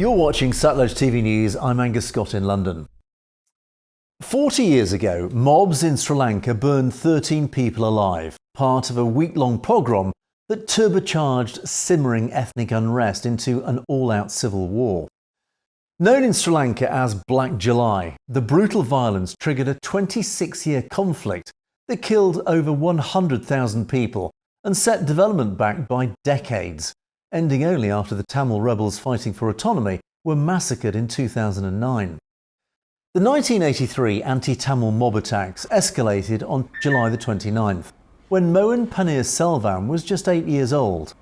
You're watching Satluj TV News. I'm Angus Scott in London. 40 years ago, mobs in Sri Lanka burned 13 people alive, part of a week-long pogrom that turbocharged simmering ethnic unrest into an all-out civil war. Known in Sri Lanka as Black July, the brutal violence triggered a 26-year conflict that killed over 100,000 people and set development back by decades, ending only after the Tamil rebels fighting for autonomy were massacred in 2009. The 1983 anti-Tamil mob attacks escalated on July the 29th, when Mohan Panir Selvam was just 8 years old.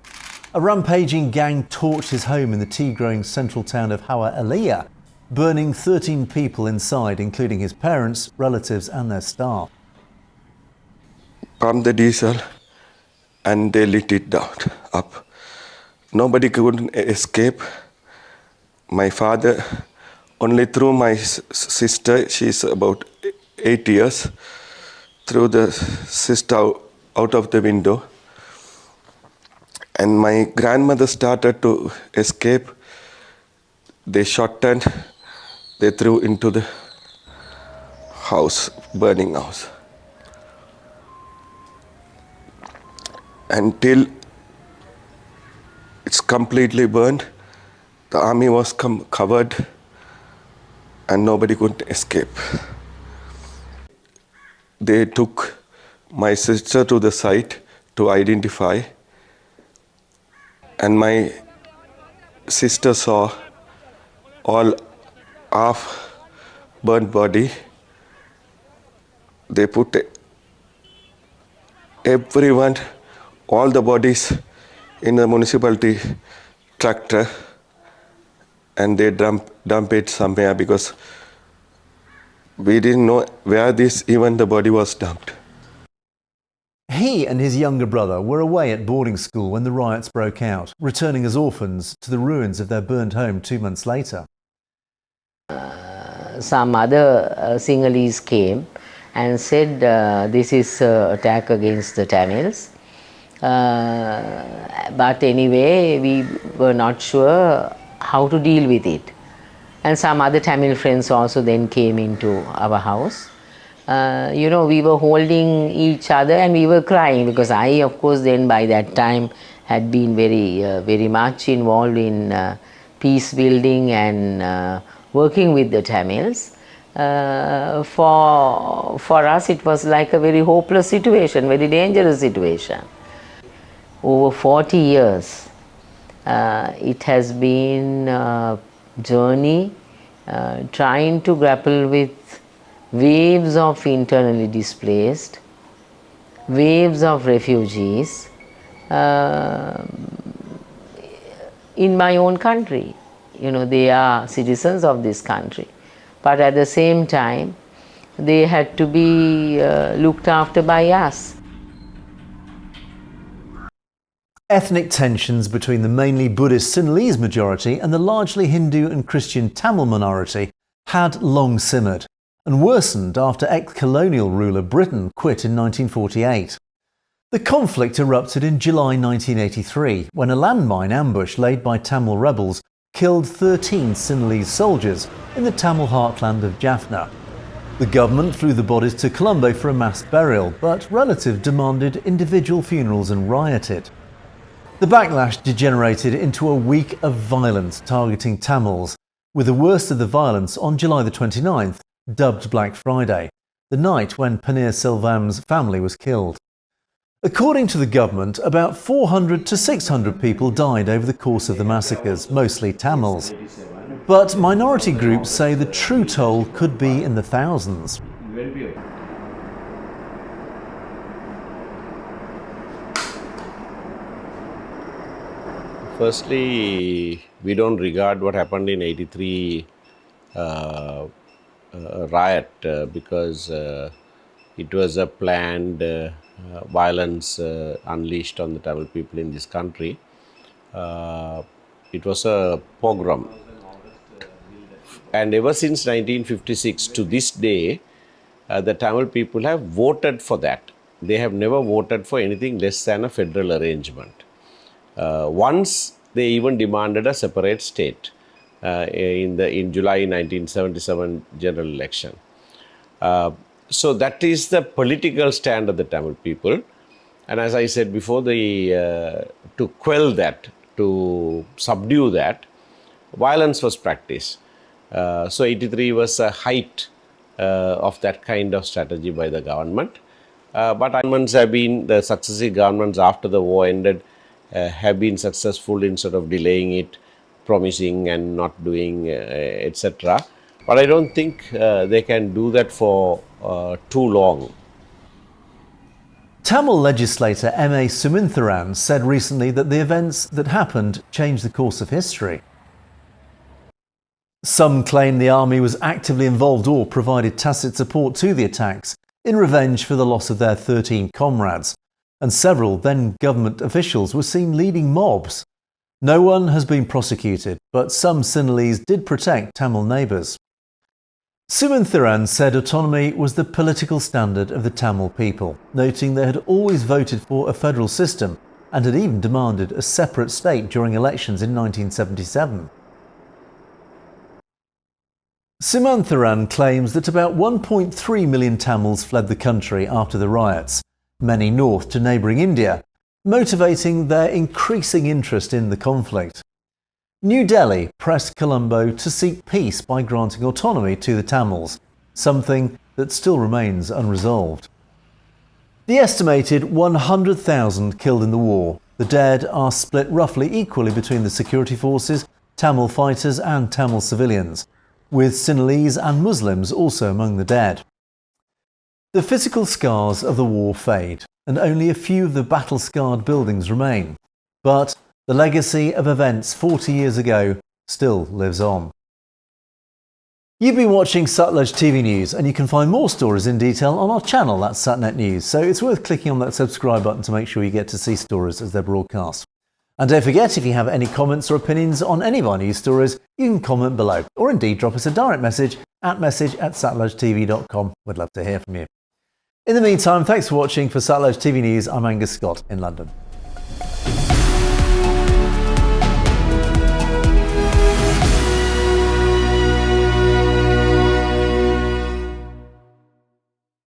A rampaging gang torched his home in the tea-growing central town of Hawa Elia, burning 13 people inside, including his parents, relatives and their staff. Pumped the diesel and they lit it down, up. Nobody could escape. My father, only through my sister, she's about 8 years, threw the sister out of the window. And my grandmother started to escape. They shot and they threw into the house, burning house. Until it's completely burned, the army was covered and nobody could escape. They took my sister to the site to identify, and my sister saw all half burnt body. They put everyone, all the bodies in the municipality tractor, and they dump it somewhere because we didn't know where even the body was dumped. He and his younger brother were away at boarding school when the riots broke out, returning as orphans to the ruins of their burned home 2 months later. Some other Sinhalese came and said this is an attack against the Tamils. But anyway, we were not sure how to deal with it. And some other Tamil friends also then came into our house. We were holding each other and we were crying because I, of course, then by that time had been very much involved in peace building and working with the Tamils. For us, it was like a very hopeless situation, very dangerous situation. Over 40 years, it has been a journey trying to grapple with waves of internally displaced, waves of refugees in my own country. They are citizens of this country, but at the same time, they had to be looked after by us. Ethnic tensions between the mainly Buddhist Sinhalese majority and the largely Hindu and Christian Tamil minority had long simmered and worsened after ex-colonial ruler Britain quit in 1948. The conflict erupted in July 1983 when a landmine ambush laid by Tamil rebels killed 13 Sinhalese soldiers in the Tamil heartland of Jaffna. The government flew the bodies to Colombo for a mass burial, but relatives demanded individual funerals and rioted. The backlash degenerated into a week of violence targeting Tamils, with the worst of the violence on July the 29th, dubbed Black Friday, the night when Panir Selvam's family was killed. According to the government, about 400 to 600 people died over the course of the massacres, mostly Tamils. But minority groups say the true toll could be in the thousands. Firstly, we don't regard what happened in 83 riot because it was a planned violence unleashed on the Tamil people in this country. It was a pogrom. And ever since 1956 to this day, the Tamil people have voted for that. They have never voted for anything less than a federal arrangement. Once they even demanded a separate state. in July 1977 general election. So that is the political stand of the Tamil people. And as I said before, to quell that, to subdue that, violence was practiced. So 83 was a height of that kind of strategy by the government. But governments have been, the successive governments after the war ended, have been successful in sort of delaying it, promising and not doing, etc. But I don't think they can do that for too long. Tamil legislator M.A. Sumintharan said recently that the events that happened changed the course of history. Some claim the army was actively involved or provided tacit support to the attacks in revenge for the loss of their 13 comrades, and several then government officials were seen leading mobs. No one has been prosecuted, but some Sinhalese did protect Tamil neighbours. Sumintharan said autonomy was the political standard of the Tamil people, noting they had always voted for a federal system and had even demanded a separate state during elections in 1977. Sumantharan claims that about 1.3 million Tamils fled the country after the riots, many north to neighbouring India, motivating their increasing interest in the conflict. New Delhi pressed Colombo to seek peace by granting autonomy to the Tamils, something that still remains unresolved. The estimated 100,000 killed in the war, the dead are split roughly equally between the security forces, Tamil fighters and Tamil civilians, with Sinhalese and Muslims also among the dead. The physical scars of the war fade, and only a few of the battle-scarred buildings remain. But the legacy of events 40 years ago still lives on. You've been watching Satluj TV News, and you can find more stories in detail on our channel, that's Satnet News, so it's worth clicking on that subscribe button to make sure you get to see stories as they're broadcast. And don't forget, if you have any comments or opinions on any of our news stories, you can comment below, or indeed drop us a direct message at message@satlujtv.com. We'd love to hear from you. In the meantime, thanks for watching. For Satluj TV News, I'm Angus Scott in London.